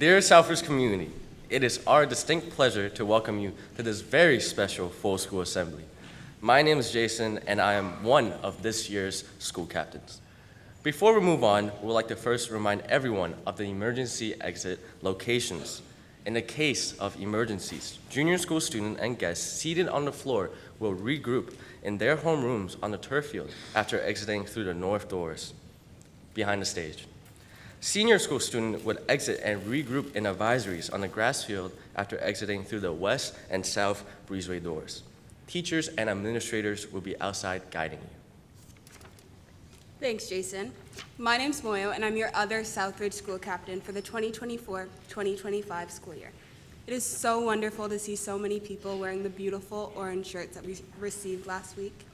Dear Southridge community, it is our distinct pleasure to welcome you to this very special full school assembly. My name is Jason, and I am one of this year's school captains. Before we move on, we would like to first remind everyone of the emergency exit locations. In the case of emergencies, junior school students and guests seated on the floor will regroup in their homerooms on the turf field after exiting through the north doors behind the stage. Senior school students would exit and regroup in advisories on the grass field after exiting through the west and south breezeway doors. Teachers and administrators will be outside guiding you. Thanks, Jason. My name's Moyo, and I'm your other Southridge school captain for the 2024-2025 school year. It is so wonderful to see so many people wearing the beautiful orange shirts that we received last week.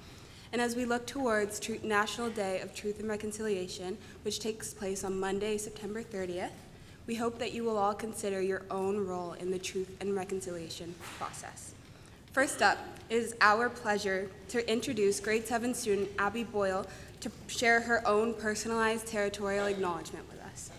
And as we look towards National Day of Truth and Reconciliation, which takes place on Monday, September 30th, we hope that you will all consider your own role in the truth and reconciliation process. First up, it is our pleasure to introduce grade 7 student Abby Boyle to share her own personalized territorial acknowledgement with us.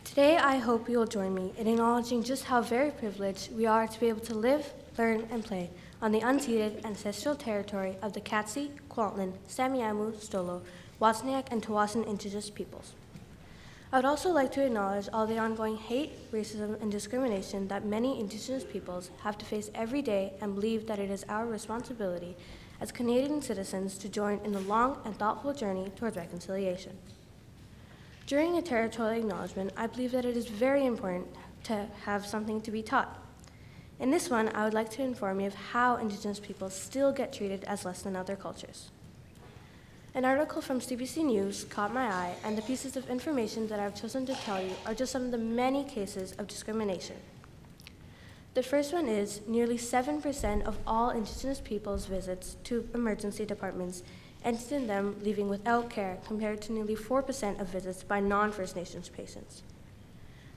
Today, I hope you will join me in acknowledging just how very privileged we are to be able to live, learn, and play on the unceded ancestral territory of the Katzie, Kwantlen, Semiahmoo, Stolo, Wataniac, and Tawasan Indigenous peoples. I would also like to acknowledge all the ongoing hate, racism, and discrimination that many Indigenous peoples have to face every day, and believe that it is our responsibility as Canadian citizens to join in the long and thoughtful journey towards reconciliation. During a territorial acknowledgement, I believe that it is very important to have something to be taught. In this one, I would like to inform you of how Indigenous people still get treated as less than other cultures. An article from CBC News caught my eye, and the pieces of information that I've chosen to tell you are just some of the many cases of discrimination. The first one is nearly 7% of all Indigenous people's visits to emergency departments ended in them leaving without care, compared to nearly 4% of visits by non-First Nations patients.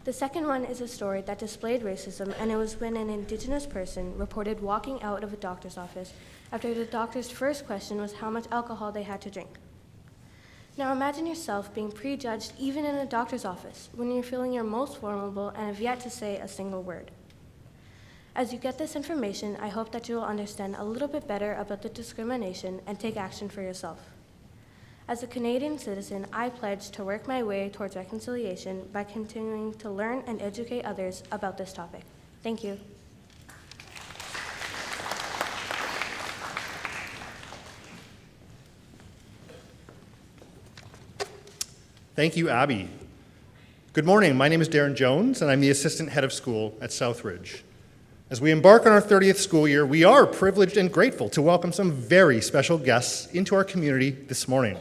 The second one is a story that displayed racism, and it was when an Indigenous person reported walking out of a doctor's office after the doctor's first question was how much alcohol they had to drink. Now imagine yourself being prejudged even in a doctor's office when you're feeling your most vulnerable and have yet to say a single word. As you get this information, I hope that you will understand a little bit better about the discrimination and take action for yourself. As a Canadian citizen, I pledge to work my way towards reconciliation by continuing to learn and educate others about this topic. Thank you. Thank you, Abby. Good morning. My name is Darren Jones, and I'm the Assistant Head of School at Southridge. As we embark on our 30th school year, we are privileged and grateful to welcome some very special guests into our community this morning.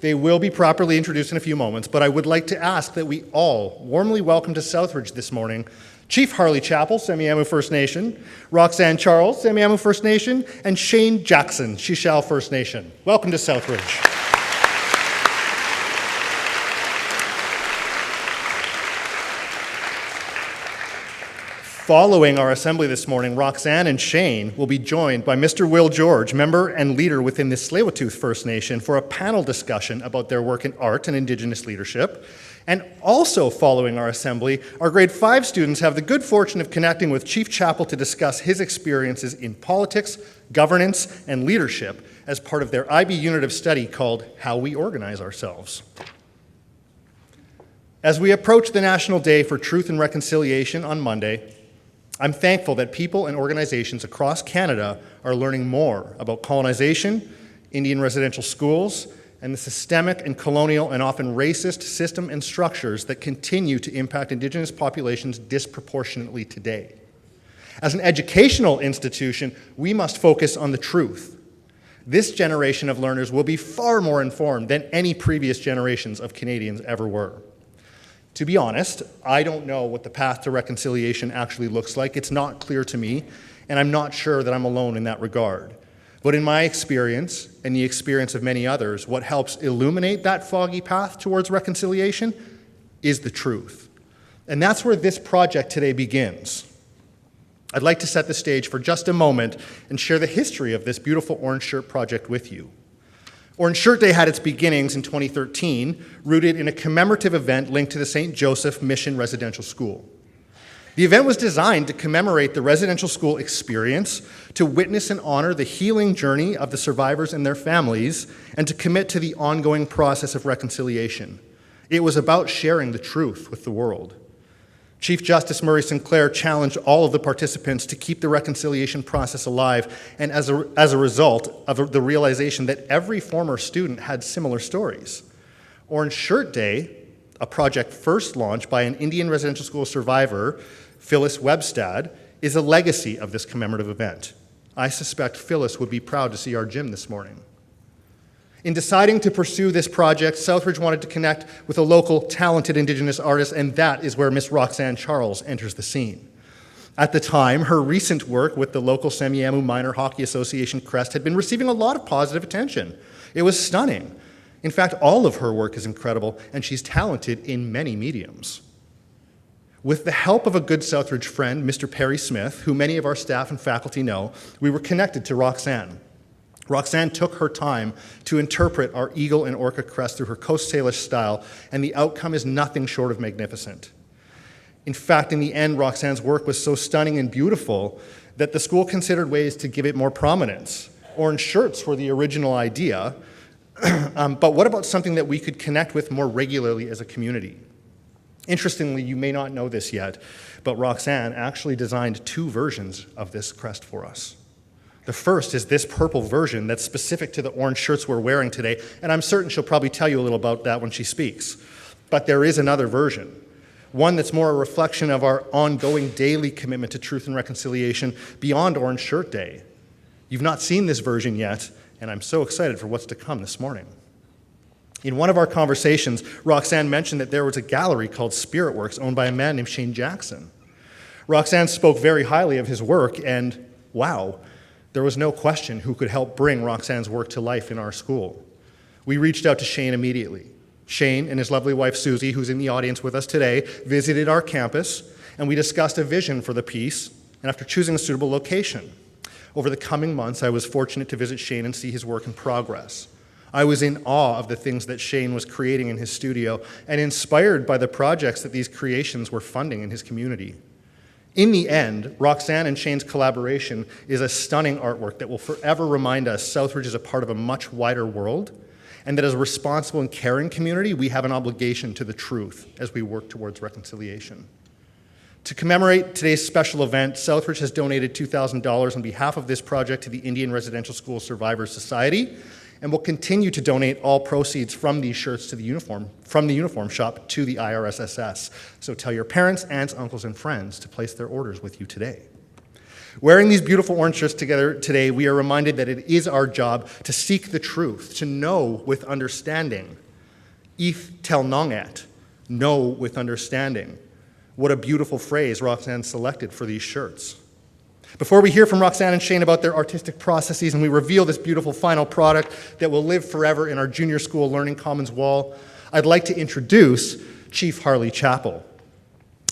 They will be properly introduced in a few moments, but I would like to ask that we all warmly welcome to Southridge this morning Chief Harley Chappell, Semiahmoo First Nation, Roxanne Charles, Semiahmoo First Nation, and Shane Jackson, Shishal First Nation. Welcome to Southridge. Following our assembly this morning, Roxanne and Shane will be joined by Mr. Will George, member and leader within the Tsleil-Waututh First Nation, for a panel discussion about their work in art and Indigenous leadership. And also following our assembly, our grade 5 students have the good fortune of connecting with Chief Chappell to discuss his experiences in politics, governance, and leadership as part of their IB unit of study called How We Organize Ourselves. As we approach the National Day for Truth and Reconciliation on Monday, I'm thankful that people and organizations across Canada are learning more about colonization, Indian residential schools, and the systemic and colonial and often racist system and structures that continue to impact Indigenous populations disproportionately today. As an educational institution, we must focus on the truth. This generation of learners will be far more informed than any previous generations of Canadians ever were. To be honest, I don't know what the path to reconciliation actually looks like. It's not clear to me, and I'm not sure that I'm alone in that regard. But in my experience, and the experience of many others, what helps illuminate that foggy path towards reconciliation is the truth. And that's where this project today begins. I'd like to set the stage for just a moment and share the history of this beautiful Orange Shirt project with you. Orange Shirt Day had its beginnings in 2013, rooted in a commemorative event linked to the St. Joseph Mission Residential School. The event was designed to commemorate the residential school experience, to witness and honor the healing journey of the survivors and their families, and to commit to the ongoing process of reconciliation. It was about sharing the truth with the world. Chief Justice Murray Sinclair challenged all of the participants to keep the reconciliation process alive, and as a result of the realization that every former student had similar stories. Orange Shirt Day, a project first launched by an Indian residential school survivor, Phyllis Webstad, is a legacy of this commemorative event. I suspect Phyllis would be proud to see our gym this morning. In deciding to pursue this project, Southridge wanted to connect with a local talented Indigenous artist, and that is where Miss Roxanne Charles enters the scene. At the time, her recent work with the local Semiahmoo Minor Hockey Association crest had been receiving a lot of positive attention. It was stunning. In fact, all of her work is incredible, and she's talented in many mediums. With the help of a good Southridge friend, Mr. Perry Smith, who many of our staff and faculty know, we were connected to Roxanne. Roxanne took her time to interpret our eagle and orca crest through her Coast Salish style, and the outcome is nothing short of magnificent. In fact, in the end, Roxanne's work was so stunning and beautiful that the school considered ways to give it more prominence. Orange shirts were the original idea, but what about something that we could connect with more regularly as a community? Interestingly, you may not know this yet, but Roxanne actually designed 2 versions of this crest for us. The first is this purple version that's specific to the orange shirts we're wearing today, and I'm certain she'll probably tell you a little about that when she speaks. But there is another version, one that's more a reflection of our ongoing daily commitment to truth and reconciliation beyond Orange Shirt Day. You've not seen this version yet, and I'm so excited for what's to come this morning. In one of our conversations, Roxanne mentioned that there was a gallery called Spirit Works owned by a man named Shane Jackson. Roxanne spoke very highly of his work, and wow, there was no question who could help bring Roxanne's work to life in our school. We reached out to Shane immediately. Shane and his lovely wife Susie, who's in the audience with us today, visited our campus, and we discussed a vision for the piece, and after choosing a suitable location. Over the coming months, I was fortunate to visit Shane and see his work in progress. I was in awe of the things that Shane was creating in his studio and inspired by the projects that these creations were funding in his community. In the end, Roxanne and Shane's collaboration is a stunning artwork that will forever remind us Southridge is a part of a much wider world, and that as a responsible and caring community, we have an obligation to the truth as we work towards reconciliation. To commemorate today's special event, Southridge has donated $2,000 on behalf of this project to the Indian Residential School Survivors Society, and will continue to donate all proceeds from these shirts to the uniform shop to the IRSSS. So tell your parents, aunts, uncles, and friends to place their orders with you today. Wearing these beautiful orange shirts together today, we are reminded that it is our job to seek the truth, to know with understanding. If tel nongat, know with understanding. What a beautiful phrase Roxanne selected for these shirts. Before we hear from Roxanne and Shane about their artistic processes and we reveal this beautiful final product that will live forever in our junior school Learning Commons wall, I'd like to introduce Chief Harley Chappell.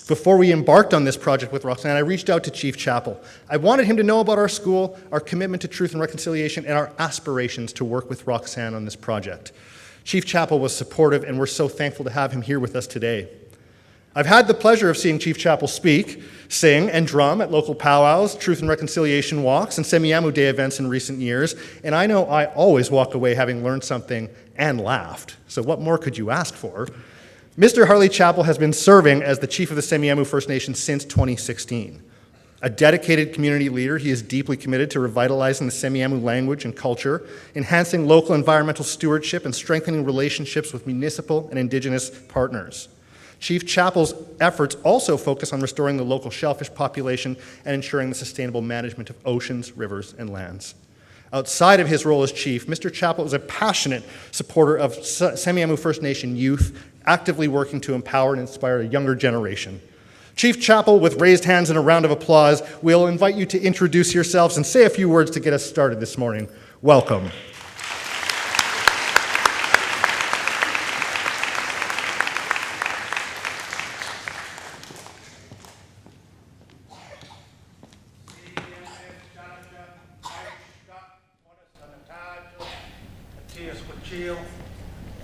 Before we embarked on this project with Roxanne, I reached out to Chief Chappell. I wanted him to know about our school, our commitment to truth and reconciliation, and our aspirations to work with Roxanne on this project. Chief Chappell was supportive, and we're so thankful to have him here with us today. I've had the pleasure of seeing Chief Chappell speak, sing, and drum at local powwows, truth and reconciliation walks, and Semiahmoo Day events in recent years, and I know I always walk away having learned something and laughed. So what more could you ask for? Mr. Harley Chappell has been serving as the chief of the Semiahmoo First Nation since 2016. A dedicated community leader, he is deeply committed to revitalizing the Semiahmoo language and culture, enhancing local environmental stewardship, and strengthening relationships with municipal and Indigenous partners. Chief Chappell's efforts also focus on restoring the local shellfish population and ensuring the sustainable management of oceans, rivers, and lands. Outside of his role as chief, Mr. Chappell is a passionate supporter of Semiahmoo First Nation youth, actively working to empower and inspire a younger generation. Chief Chappell, with raised hands and a round of applause, we'll invite you to introduce yourselves and say a few words to get us started this morning. Welcome.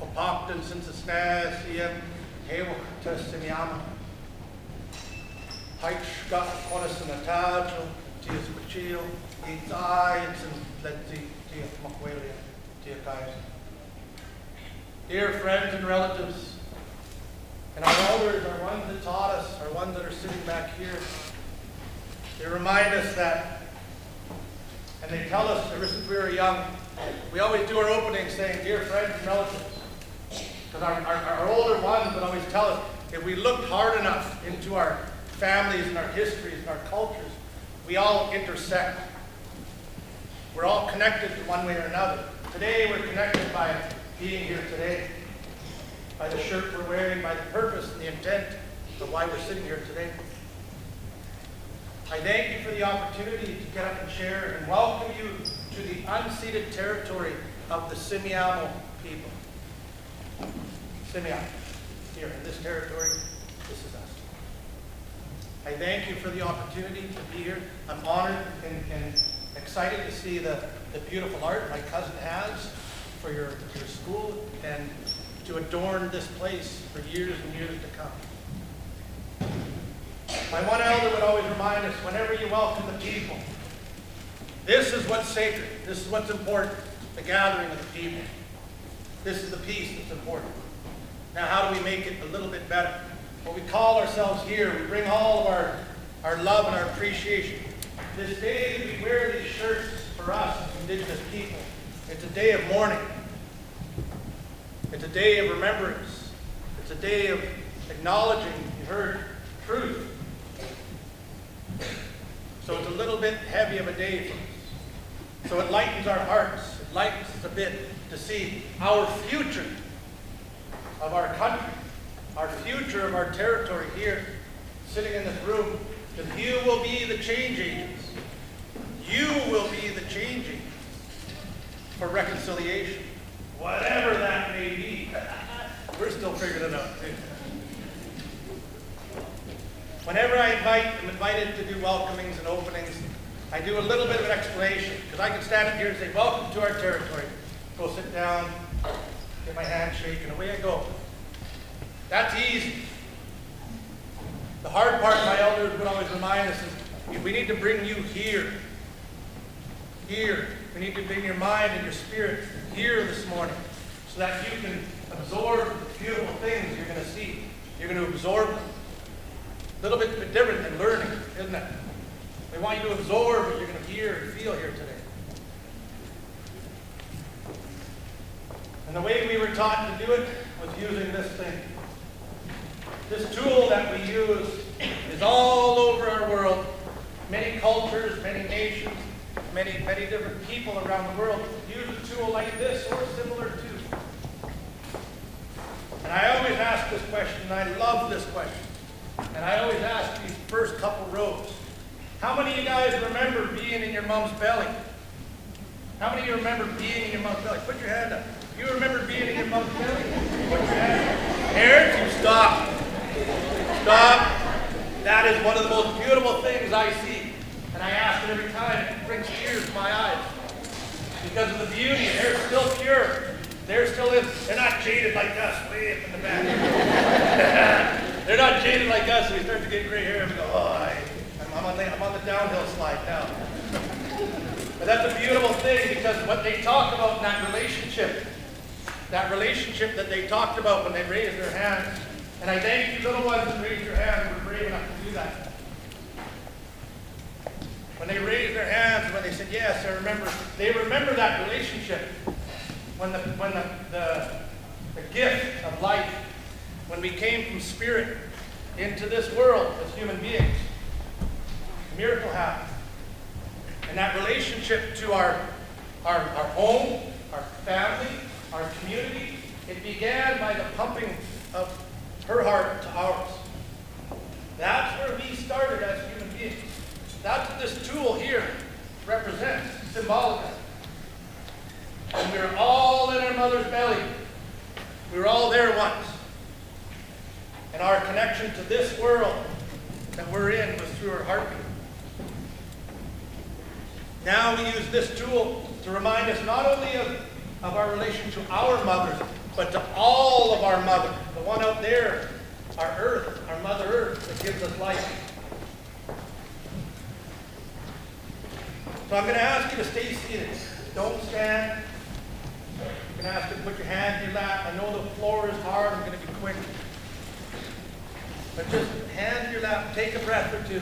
Popoctan, Cincinnati, Hewa, Tessimiama. Heichka, Konasanatajo, Tias Pachil, Eats Eyes, and Let's see, Tia Makwelia, Tia Kais. Dear friends and relatives, and our elders, our ones that taught us, our ones that are sitting back here, they remind us that, and they tell us ever since we were young, we always do our opening saying, dear friends and relatives. Because our older ones would always tell us, if we looked hard enough into our families and our histories and our cultures, we all intersect. We're all connected to one way or another. Today we're connected by being here today, by the shirt we're wearing, by the purpose and the intent of why we're sitting here today. I thank you for the opportunity to get up and share and welcome you to the unceded territory of the Semiahmoo people. Semiahmoo, here in this territory, this is us. I thank you for the opportunity to be here. I'm honored and excited to see the beautiful art my cousin has for your school and to adorn this place for years and years to come. My one elder would always remind us, whenever you welcome the people, this is what's sacred, this is what's important, the gathering of the people. This is the piece that's important. Now, how do we make it a little bit better? Well, we call ourselves here, we bring all of our love and our appreciation. This day that we wear these shirts for us, Indigenous people, it's a day of mourning. It's a day of remembrance. It's a day of acknowledging, you heard, truth. So it's a little bit heavy of a day for us. So it lightens our hearts. It lightens us a bit to see our future of our country, our future of our territory here, sitting in this room, that you will be the change agents. You will be the change agents for reconciliation, whatever that may be. We're still figuring it out, too. Whenever I'm invited to do welcomings and openings, I do a little bit of an explanation, because I can stand up here and say, welcome to our territory. Go sit down, get my hand shaken, away I go. That's easy. The hard part, my elders would always remind us, is we need to bring you here. Here. We need to bring your mind and your spirit here this morning, so that you can absorb the beautiful things you're going to see. You're going to absorb them. A little bit different than learning, isn't it? We want you to absorb what you're going to hear and feel here today. And the way we were taught to do it was using this thing. This tool that we use is all over our world. Many cultures, many nations, many different people around the world use a tool like this or similar to. And I always ask this question, and I love this question. And I always ask these first couple rows. How many of you guys remember being in your mom's belly? How many of you remember being in your mom's belly? Put your hand up. If you remember being in your mom's belly, put your hand up. Parents, you stop. Stop. That is one of the most beautiful things I see. And I ask it every time. It brings tears to my eyes. Because of the beauty. They're still pure. They're still in. They're not jaded like us, way up in the back. They're not jaded like us, so we start to get gray hair and we go, oh, I'm on the downhill slide now. But that's a beautiful thing, because what they talk about in that relationship that they talked about when they raised their hands, and I thank you little ones that raised your hands who were brave enough to do that. When they raised their hands and when they said, yes, I remember, they remember that relationship when the gift of life, when we came from spirit into this world as human beings, a miracle happened. And that relationship to our home, our family, our community, it began by the pumping of her heart to ours. That's where we started as human beings. That's what this tool here represents, symbolically. And we were all in our mother's belly. We were all there once. And our connection to this world that we're in was through our heartbeat. Now we use this tool to remind us not only of our relation to our mothers, but to all of our mother, the one out there, our earth, our Mother Earth that gives us life. So I'm going to ask you to stay seated. Don't stand. I'm going to ask you to put your hand in your lap. I know the floor is hard. I'm going to be quick. But just hand in your lap. Take a breath or two.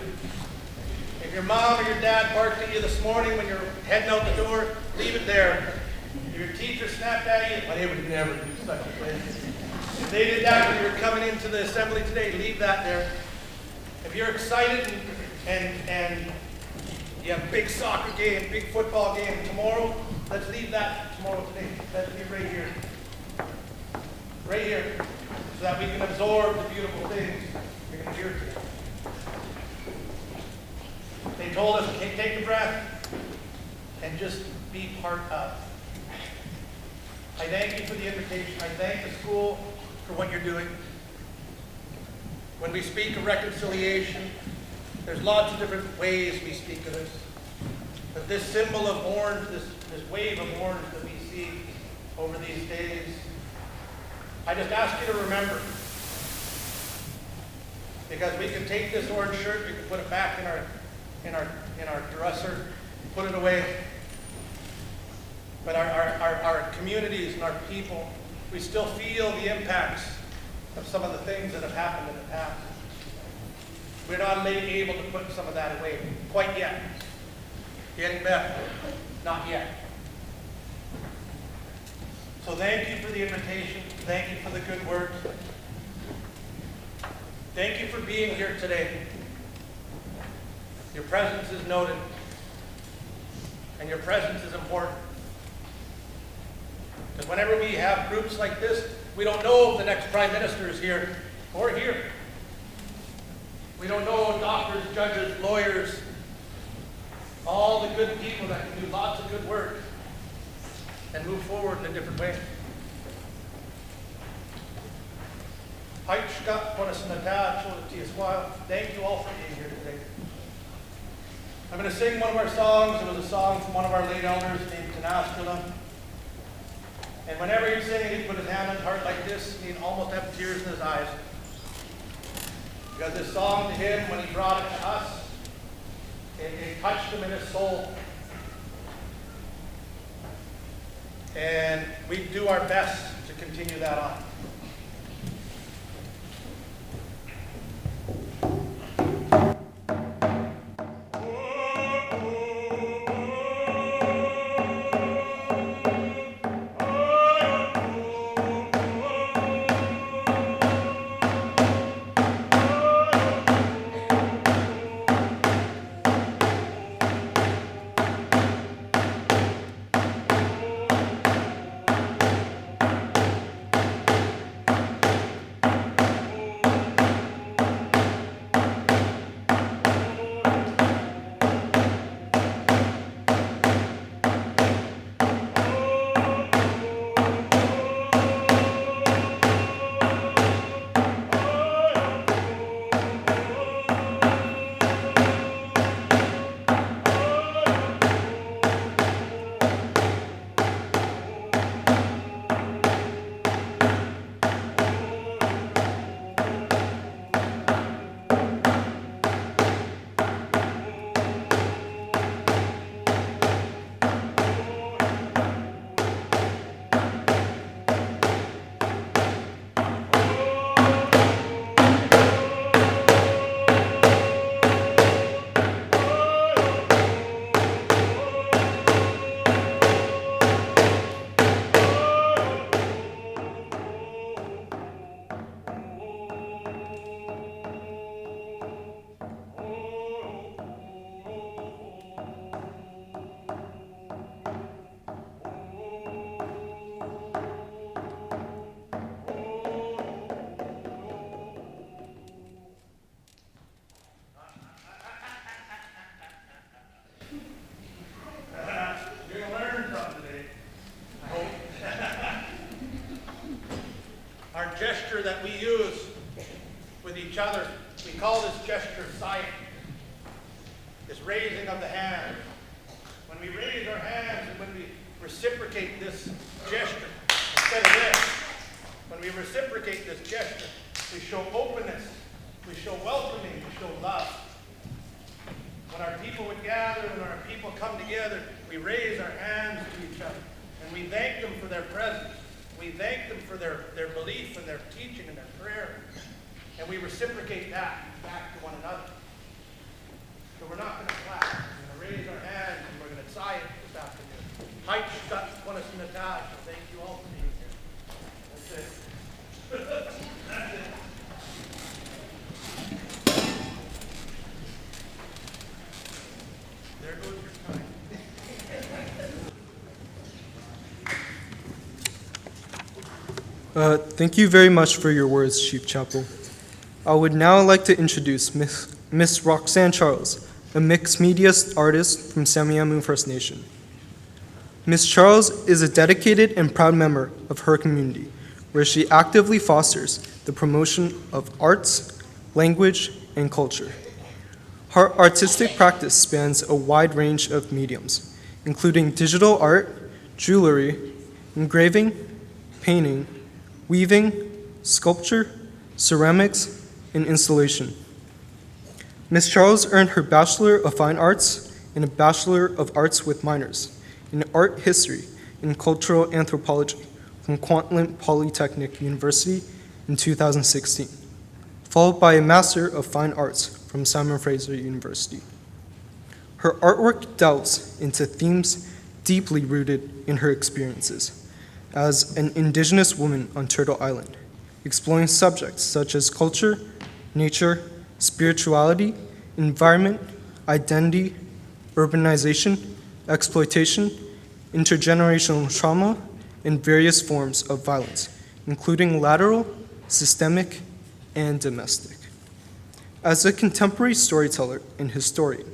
If your mom or your dad barked at you this morning when you're heading out the door, leave it there. If your teacher snapped at you, they would never do such a thing. If they did that when you were coming into the assembly today, leave that there. If you're excited and you have a big soccer game, big football game tomorrow, let's leave that tomorrow today. Let's be right here. Right here. So that we can absorb the beautiful things you're going to hear today. They told us, okay, take a breath and just be part of. I thank you for the invitation. I thank the school for what you're doing. When we speak of reconciliation, there's lots of different ways we speak of this. But this symbol of orange, this wave of orange that we see over these days, I just ask you to remember. Because we can take this orange shirt, we can put it back in our dresser, put it away. But our communities and our people, we still feel the impacts of some of the things that have happened in the past. We're not able to put some of that away quite yet. Getting better, not yet. So thank you for the invitation. Thank you for the good words. Thank you for being here today. Your presence is noted, and your presence is important. Because whenever we have groups like this, we don't know if the next Prime Minister is here or here. We don't know doctors, judges, lawyers, all the good people that can do lots of good work and move forward in a different way. Thank you all for being here today. I'm going to sing one of our songs. It was a song from one of our late elders named Tanastula. And whenever he'd sing it, he'd put his hand on his heart like this, and he'd almost have tears in his eyes. Because this song to him, when he brought it to us, it touched him in his soul. And we do our best to continue that on. Gesture that we use with each other, we call this gesture sight. This raising of the hand. When we raise our hands and when we reciprocate this gesture, instead of this, reciprocate this gesture. We show openness, we show welcoming, we show love. When our people would gather, when our people come together, we raise our hands to each other, and we thank them for their presence. We thank them for their belief and their teaching and their prayer, and we reciprocate that back to one another. So we're not going to clap. We're going to raise our hands, and we're going to sigh it this afternoon. Hajj Stat Natasha. Thank you all for being here. That's it. That's it. There goes your time. Thank you very much for your words, Chief Chapel. I would now like to introduce Miss Roxanne Charles, a mixed media artist from Semiahmoo First Nation. Ms. Charles is a dedicated and proud member of her community, where she actively fosters the promotion of arts, language, and culture. Her artistic practice spans a wide range of mediums, including digital art, jewelry, engraving, painting, weaving, sculpture, ceramics, and installation. Ms. Charles earned her Bachelor of Fine Arts and a Bachelor of Arts with minors in Art History and Cultural Anthropology from Kwantlen Polytechnic University in 2016, followed by a Master of Fine Arts from Simon Fraser University. Her artwork delves into themes deeply rooted in her experiences as an Indigenous woman on Turtle Island, exploring subjects such as culture, nature, spirituality, environment, identity, urbanization, exploitation, intergenerational trauma, and various forms of violence, including lateral, systemic, and domestic. As a contemporary storyteller and historian,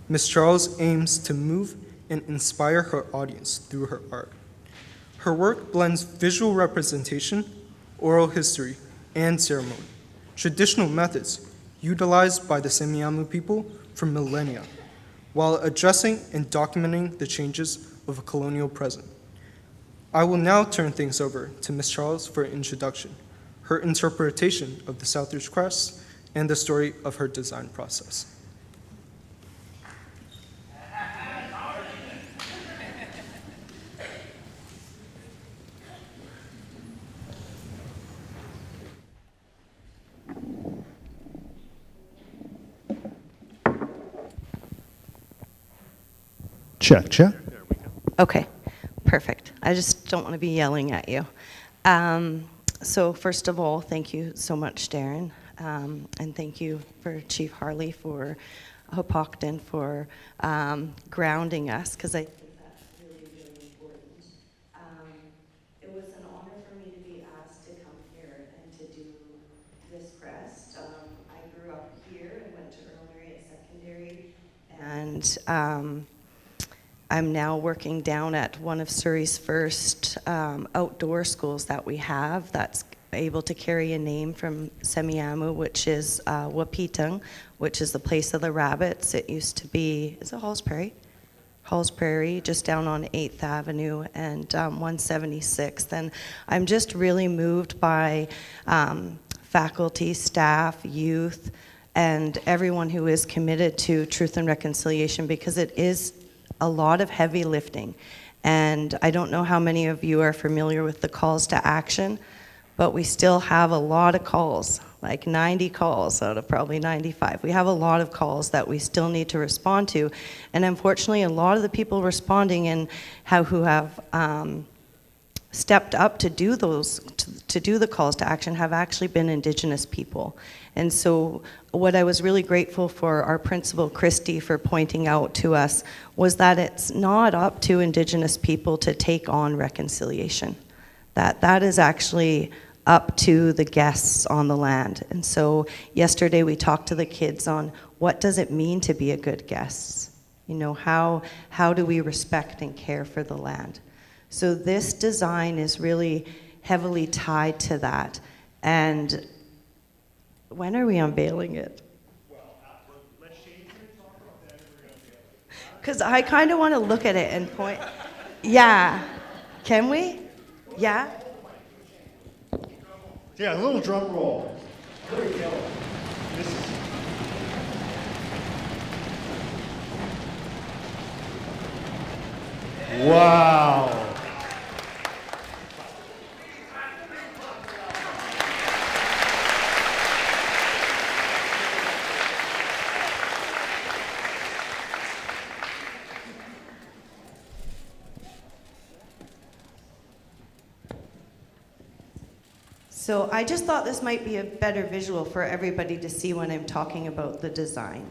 Ms. Charles aims to move and inspire her audience through her art. Her work blends visual representation, oral history, and ceremony, traditional methods utilized by the Semiahmoo people for millennia, while addressing and documenting the changes of a colonial present. I will now turn things over to Ms. Charles for an introduction, her interpretation of the Southridge Crest, and the story of her design process. Check, check. Okay, perfect. I just don't want to be yelling at you. So first of all, thank you so much, Darren, and thank you for Chief Harley for Hopokton for grounding us, because I think that's really, really important. It was an honor for me to be asked to come here and to do this crest. I grew up here and went to Earl Marriott Secondary, and I'm now working down at one of Surrey's first outdoor schools that we have that's able to carry a name from Semiahmoo, which is Wapitang, which is the place of the rabbits. It used to be, is it Halls Prairie? Halls Prairie, just down on 8th Avenue and 176th. And I'm just really moved by faculty, staff, youth, and everyone who is committed to truth and reconciliation, because it is a lot of heavy lifting. And I don't know how many of you are familiar with the calls to action, but we still have a lot of calls, like 90 calls out of probably 95. We have a lot of calls that we still need to respond to. And unfortunately, a lot of the people responding and who have stepped up to do those, to do the calls to action have actually been Indigenous people. And so what I was really grateful for our principal, Christy, for pointing out to us was that it's not up to Indigenous people to take on reconciliation. That is actually up to the guests on the land. And so yesterday we talked to the kids on what does it mean to be a good guest? You know, how do we respect and care for the land? So this design is really heavily tied to that. And when are we unveiling it? Well, let's change it and talk about that, and we're going to unveil it. Because I kind of want to look at it and point. Yeah. Can we? Yeah? Yeah, a little drum roll. There we go. This is... Wow. So I just thought this might be a better visual for everybody to see when I'm talking about the design.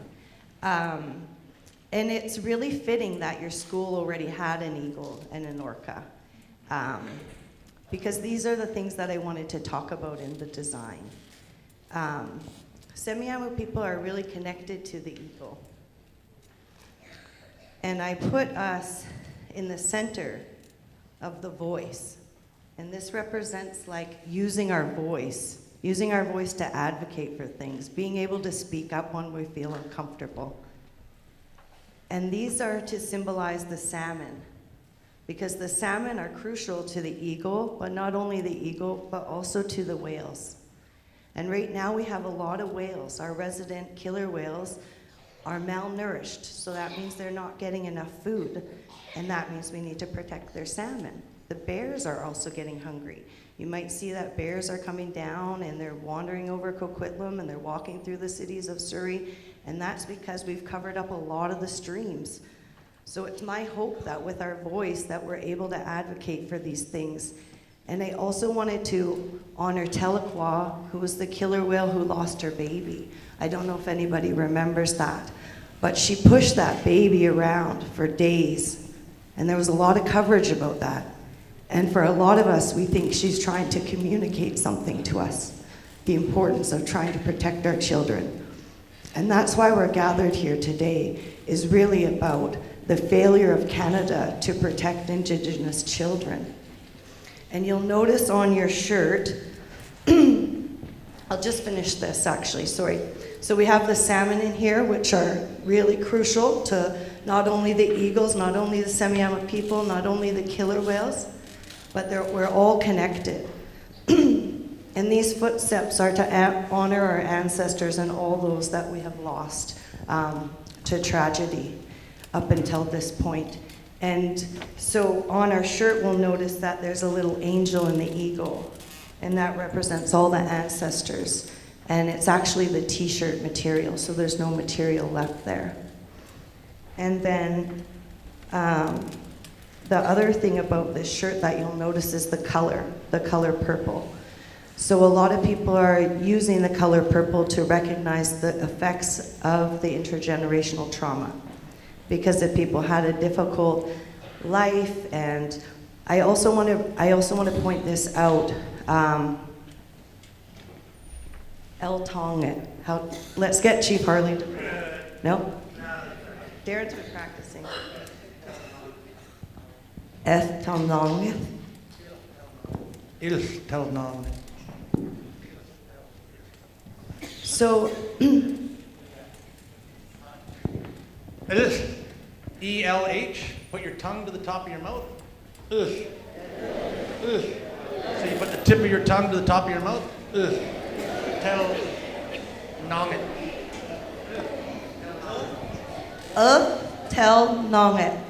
And it's really fitting that your school already had an eagle and an orca. Because these are the things that I wanted to talk about in the design. Semiahmoo people are really connected to the eagle. And I put us in the center of the voice. And this represents like using our voice to advocate for things, being able to speak up when we feel uncomfortable. And these are to symbolize the salmon, because the salmon are crucial to the eagle, but not only the eagle, but also to the whales. And right now we have a lot of whales. Our resident killer whales are malnourished, so that means they're not getting enough food, and that means we need to protect their salmon. The bears are also getting hungry. You might see that bears are coming down and they're wandering over Coquitlam and they're walking through the cities of Surrey, and that's because we've covered up a lot of the streams. So it's my hope that with our voice that we're able to advocate for these things. And I also wanted to honor Tahlequah, who was the killer whale who lost her baby. I don't know if anybody remembers that, but she pushed that baby around for days, and there was a lot of coverage about that. And for a lot of us, we think she's trying to communicate something to us, the importance of trying to protect our children. And that's why we're gathered here today, is really about the failure of Canada to protect Indigenous children. And you'll notice on your shirt, I'll just finish this actually, sorry. So we have the salmon in here, which are really crucial to not only the eagles, not only the Semiahmoo people, not only the killer whales, but we're all connected. And these footsteps are to honor our ancestors and all those that we have lost to tragedy up until this point. And so on our shirt, we'll notice that there's a little angel and the eagle, and that represents all the ancestors. And it's actually the t-shirt material, so there's no material left there. And then the other thing about this shirt that you'll notice is the color purple. So a lot of people are using the color purple to recognize the effects of the intergenerational trauma, because if people had a difficult life. And I also want to point this out. El Tongan. Let's get Chief Harley to, no? Darren's been practicing. El Tongan. Il Telnong. So, It is E-L-H. Put your tongue to the top of your mouth. Ugh. Ugh. So you put the tip of your tongue to the top of your mouth. Ugh. Tell Nonget. Tell Nonget.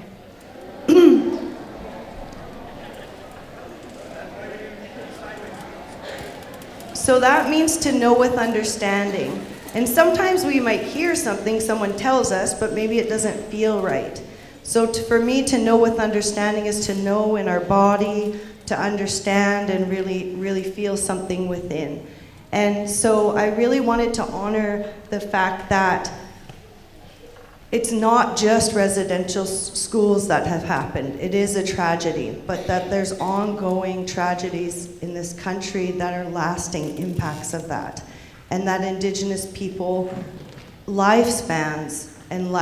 So that means to know with understanding. And sometimes we might hear something someone tells us, but maybe it doesn't feel right. So for me, to know with understanding is to know in our body, to understand and really, really feel something within. And so I really wanted to honor the fact that it's not just residential schools that have happened. It is a tragedy, but that there's ongoing tragedies in this country that are lasting impacts of that. And that Indigenous people, lifespans and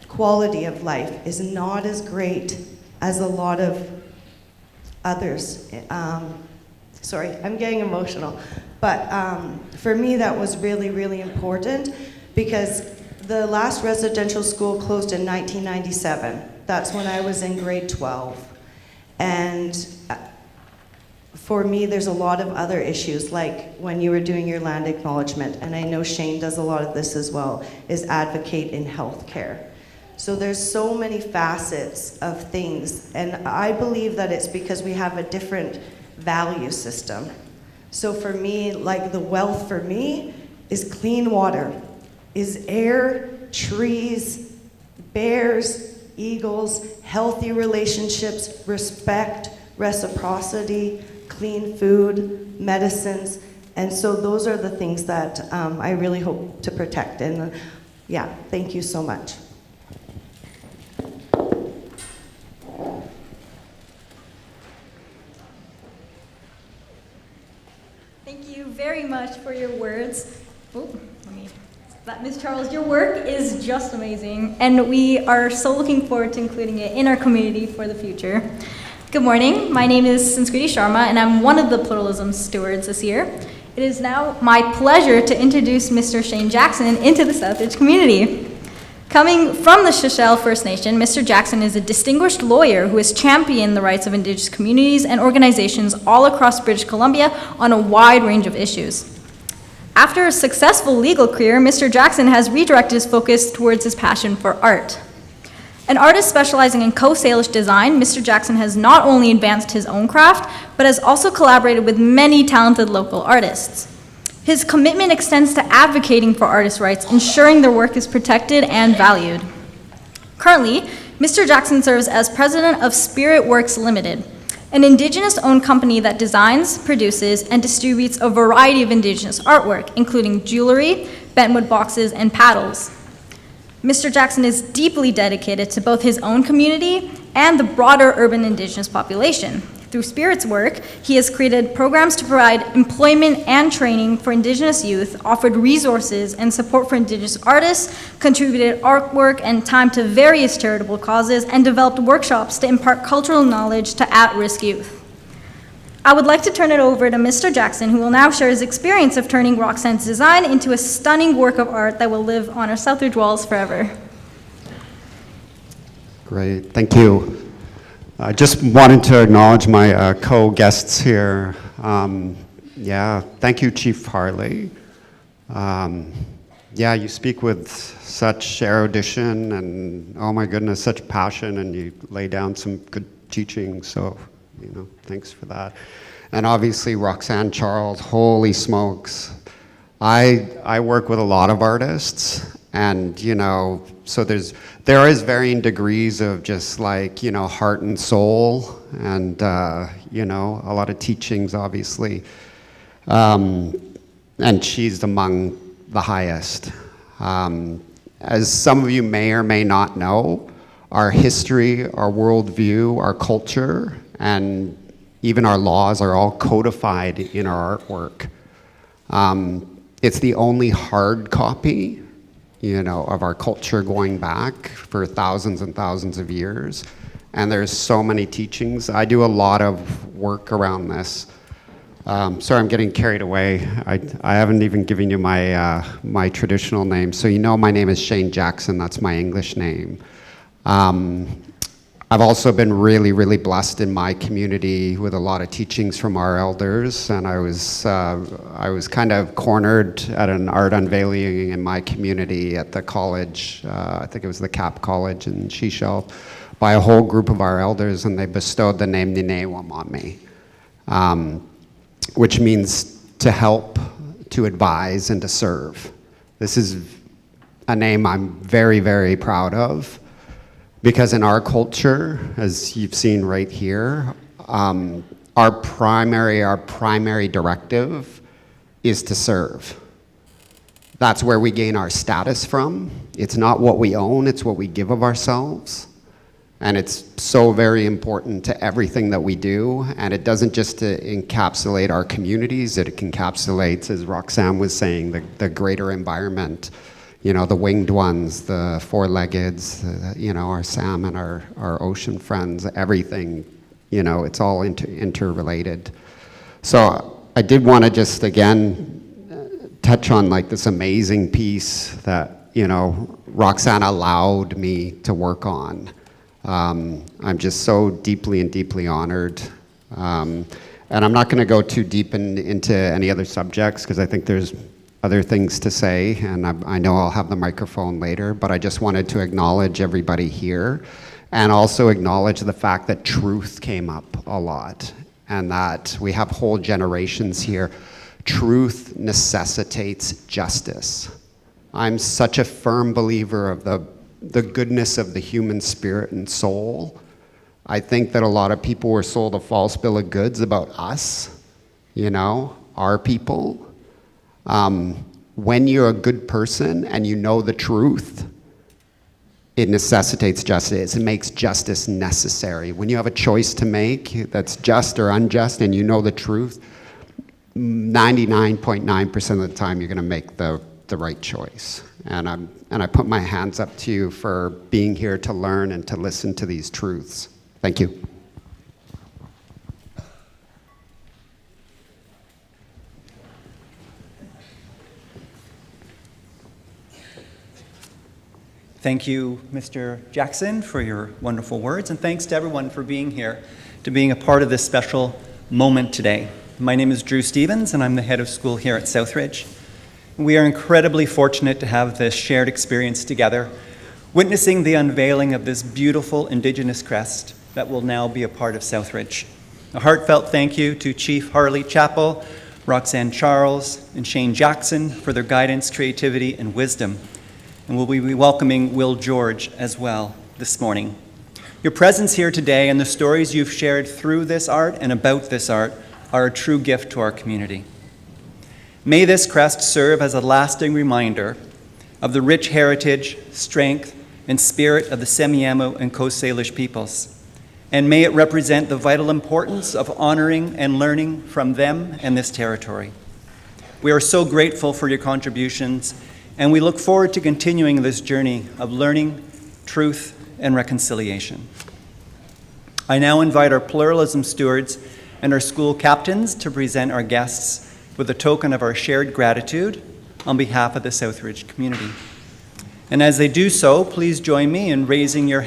quality of life is not as great as a lot of others. Sorry, I'm getting emotional. But for me, that was really, really important, because the last residential school closed in 1997. That's when I was in grade 12. And for me, there's a lot of other issues, like when you were doing your land acknowledgement, and I know Shane does a lot of this as well, is advocate in healthcare. So there's so many facets of things, and I believe that it's because we have a different value system. So for me, like the wealth for me is clean water, is air, trees, bears, eagles, healthy relationships, respect, reciprocity, clean food, medicines. And so those are the things that I really hope to protect. And yeah, thank you so much. Thank you very much for your words. Ms. Charles, your work is just amazing, and we are so looking forward to including it in our community for the future. Good morning. My name is Sanskriti Sharma, and I'm one of the pluralism stewards this year. It is now my pleasure to introduce Mr. Shane Jackson into the Southridge community. Coming from the Shishel First Nation, Mr. Jackson is a distinguished lawyer who has championed the rights of Indigenous communities and organizations all across British Columbia on a wide range of issues. After a successful legal career, Mr. Jackson has redirected his focus towards his passion for art. An artist specializing in Coast Salish design, Mr. Jackson has not only advanced his own craft, but has also collaborated with many talented local artists. His commitment extends to advocating for artists' rights, ensuring their work is protected and valued. Currently, Mr. Jackson serves as president of Spirit Works Limited, an Indigenous-owned company that designs, produces, and distributes a variety of Indigenous artwork, including jewelry, bentwood boxes, and paddles. Mr. Jackson is deeply dedicated to both his own community and the broader urban Indigenous population. Through Spirit's work, he has created programs to provide employment and training for Indigenous youth, offered resources and support for Indigenous artists, contributed artwork and time to various charitable causes, and developed workshops to impart cultural knowledge to at-risk youth. I would like to turn it over to Mr. Jackson, who will now share his experience of turning Roxanne's design into a stunning work of art that will live on our Southridge walls forever. Great, thank you. I just wanted to acknowledge my co-guests here. Thank you, Chief Harley. You speak with such erudition and, oh my goodness, such passion, and you lay down some good teaching, so, thanks for that. And obviously, Roxanne Charles, holy smokes. I work with a lot of artists, and, so there is varying degrees of just like, heart and soul, and, a lot of teachings, obviously. And she's among the highest. As some of you may or may not know, our history, our worldview, our culture, and even our laws are all codified in our artwork. It's the only hard copy of our culture going back for thousands and thousands of years. And there's so many teachings. I do a lot of work around this. Sorry, I'm getting carried away. I haven't even given you my, my traditional name. So my name is Shane Jackson. That's my English name. I've also been really, really blessed in my community with a lot of teachings from our elders, and I was kind of cornered at an art unveiling in my community at the college, I think it was the Cap College in Shishel, by a whole group of our elders, and they bestowed the name Ninewam on me, which means to help, to advise, and to serve. This is a name I'm very, very proud of. Because in our culture, as you've seen right here, our primary directive is to serve. That's where we gain our status from. It's not what we own, it's what we give of ourselves. And it's so very important to everything that we do. And it doesn't just encapsulate our communities, it encapsulates, as Roxanne was saying, the greater environment. The winged ones, the four-leggeds, our salmon, our ocean friends, everything, it's all interrelated. So I did want to just, again, touch on like this amazing piece that, Roxanne allowed me to work on. I'm just so deeply and deeply honored. And I'm not going to go too deep into any other subjects because I think there's other things to say, and I know I'll have the microphone later, but I just wanted to acknowledge everybody here and also acknowledge the fact that truth came up a lot and that we have whole generations here. Truth necessitates justice. I'm such a firm believer of the goodness of the human spirit and soul. I think that a lot of people were sold a false bill of goods about us, our people. When you're a good person and you know the truth, it necessitates justice. It makes justice necessary. When you have a choice to make that's just or unjust and you know the truth, 99.9% of the time you're going to make the right choice. And I put my hands up to you for being here to learn and to listen to these truths. Thank you. Thank you, Mr. Jackson, for your wonderful words, and thanks to everyone for being here, to being a part of this special moment today. My name is Drew Stevens, and I'm the head of school here at Southridge. We are incredibly fortunate to have this shared experience together, witnessing the unveiling of this beautiful Indigenous crest that will now be a part of Southridge. A heartfelt thank you to Chief Harley Chappell, Roxanne Charles, and Shane Jackson for their guidance, creativity, and wisdom. And we'll be welcoming Will George as well this morning. Your presence here today and the stories you've shared through this art and about this art are a true gift to our community. May this crest serve as a lasting reminder of the rich heritage, strength, and spirit of the Semiahmoo and Coast Salish peoples. And may it represent the vital importance of honoring and learning from them and this territory. We are so grateful for your contributions, and we look forward to continuing this journey of learning, truth, and reconciliation. I now invite our pluralism stewards and our school captains to present our guests with a token of our shared gratitude on behalf of the Southridge community. And as they do so, please join me in raising your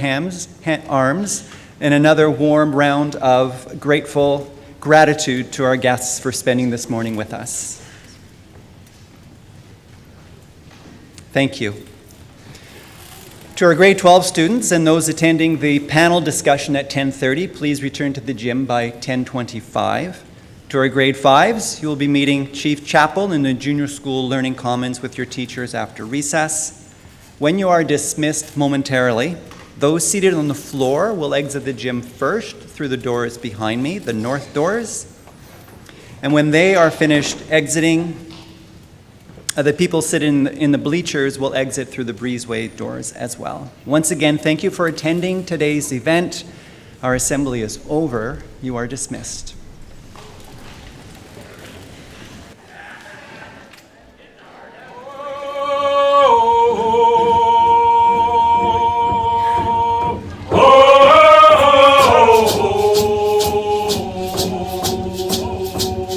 arms in another warm round of grateful gratitude to our guests for spending this morning with us. Thank you. To our grade 12 students and those attending the panel discussion at 10:30, please return to the gym by 10:25. To our grade 5s, you will be meeting Chief Chappell in the Junior School Learning Commons with your teachers after recess. When you are dismissed momentarily, those seated on the floor will exit the gym first through the doors behind me, the north doors. And when they are finished exiting, the people sitting in the bleachers will exit through the breezeway doors as well. Once again, thank you for attending today's event. Our assembly is over. You are dismissed.